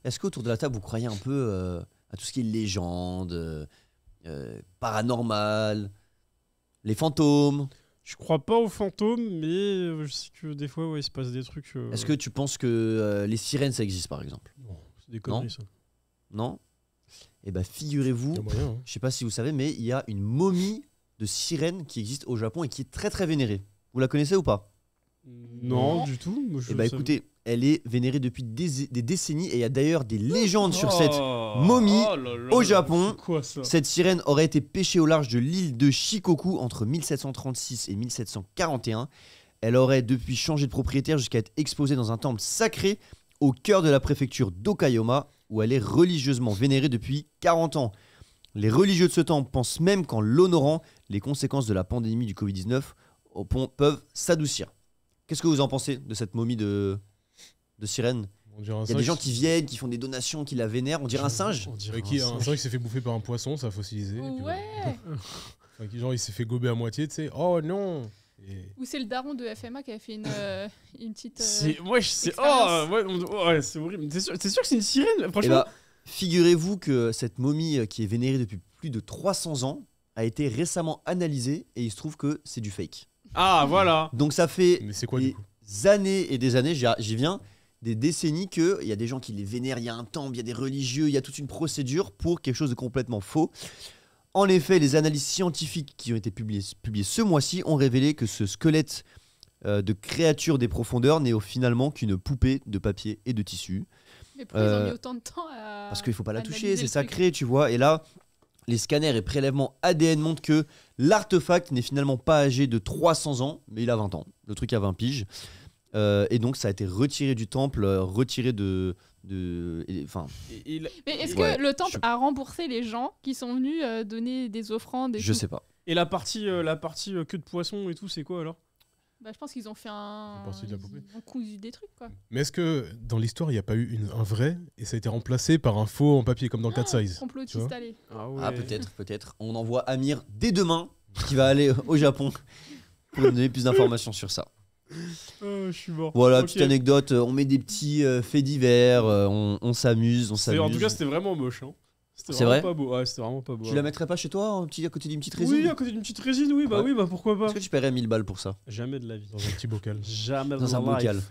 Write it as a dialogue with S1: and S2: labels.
S1: est-ce qu'autour de la table, vous croyez un peu à tout ce qui est légende, paranormal, les fantômes?
S2: Je crois pas aux fantômes, mais je sais que des fois, ouais, il se passe des trucs.
S1: Est-ce que tu penses que les sirènes, ça existe, par exemple?
S2: Bon, c'est des conneries, ça.
S1: Non? Eh ben, figurez-vous,
S3: Y a moyen, hein.
S1: je sais pas si vous savez, mais il y a une momie de sirène qui existe au Japon et qui est très très vénérée. Vous la connaissez ou pas?
S2: Non, du tout. Moi, je
S1: Eh ben,
S2: savais-
S1: écoutez, elle est vénérée depuis des décennies et il y a d'ailleurs des légendes sur
S2: Oh,
S1: cette momie
S2: oh là là
S1: au
S2: là,
S1: Japon.
S2: c'est quoi ça?
S1: Cette sirène aurait été pêchée au large de l'île de Shikoku entre 1736 et 1741. Elle aurait depuis changé de propriétaire jusqu'à être exposée dans un temple sacré au cœur de la préfecture d'Okayama, où elle est religieusement vénérée depuis 40 ans. Les religieux de ce temple pensent même qu'en l'honorant, les conséquences de la pandémie du Covid-19 peuvent s'adoucir. Qu'est-ce que vous en pensez de cette momie de sirène?
S3: On dirait un
S1: Il y a des
S3: singe
S1: gens qui viennent, qui font des donations, qui la vénèrent. On dirait un singe.
S2: On dirait
S3: qui,
S2: un
S3: un
S2: singe.
S3: singe qui s'est fait bouffer par un poisson, ça a fossilisé. et puis
S4: Ouais.
S3: Enfin, genre, il s'est fait gober à moitié, tu sais. Oh non. Et-
S4: Ou c'est le daron de FMA qui avait fait une petite.
S2: C'est ouais, c'est
S4: expérience.
S2: ouais, c'est horrible. T'es sûr que c'est une sirène,
S1: Eh
S2: franchement?
S1: bah, figurez-vous que cette momie qui est vénérée depuis plus de 300 ans a été récemment analysée et il se trouve que c'est du fake.
S2: Ah, voilà.
S1: Donc ça fait
S3: Mais c'est quoi
S1: des
S3: du coup?
S1: années et des années, j'y viens, des décennies qu'il y a des gens qui les vénèrent, il y a un temple, il y a des religieux, il y a toute une procédure pour quelque chose de complètement faux. En effet, les analyses scientifiques qui ont été publiées ce mois-ci ont révélé que ce squelette de créature des profondeurs n'est finalement qu'une poupée de papier et de tissu.
S4: Mais pourquoi ils ont mis autant de temps à.
S1: Parce qu'il faut pas la
S4: analyser
S1: toucher, c'est
S4: le truc
S1: sacré, tu vois. Et là, les scanners et prélèvements ADN montrent que l'artefact n'est finalement pas âgé de 300 ans, mais il a 20 ans. Le truc a 20 piges. Et donc, ça a été retiré du temple, retiré enfin,
S4: Mais est-ce
S1: Ouais,
S4: que le temple a remboursé les gens qui sont venus donner des offrandes et
S1: je
S4: tout
S1: sais pas.
S2: Et la partie queue de poisson et tout, c'est quoi alors?
S4: Bah, je pense qu'ils ont fait un.
S3: C'est parti de la poupée.
S4: Ils ont cousu des trucs, quoi.
S3: Mais est-ce que dans l'histoire, il n'y a pas eu un vrai et ça a été remplacé par un faux en papier comme dans le 4 size? Tu
S4: Complotiste,
S3: vois
S4: allez.
S2: Ah ouais.
S1: Ah, peut-être. On envoie Amir dès demain, qui va aller au Japon, pour nous donner plus d'informations sur ça.
S2: Oh, je suis mort.
S1: Voilà,
S2: Ok.
S1: petite anecdote. On met des petits faits divers, on s'amuse,
S2: En tout cas, c'était vraiment moche. Hein. C'était
S1: C'est
S2: vraiment
S1: vrai
S2: pas beau. Ouais, c'était vraiment pas beau.
S1: Tu la mettrais pas chez toi, à côté d'une petite résine?
S2: Oui, à côté d'une petite résine, oui,
S1: Ouais.
S2: bah pourquoi pas.
S1: Est-ce que tu paierais 1000 balles pour ça?
S2: Jamais de la vie.
S3: Dans un petit bocal.
S2: Jamais
S1: Dans un
S2: de la life.
S1: bocal.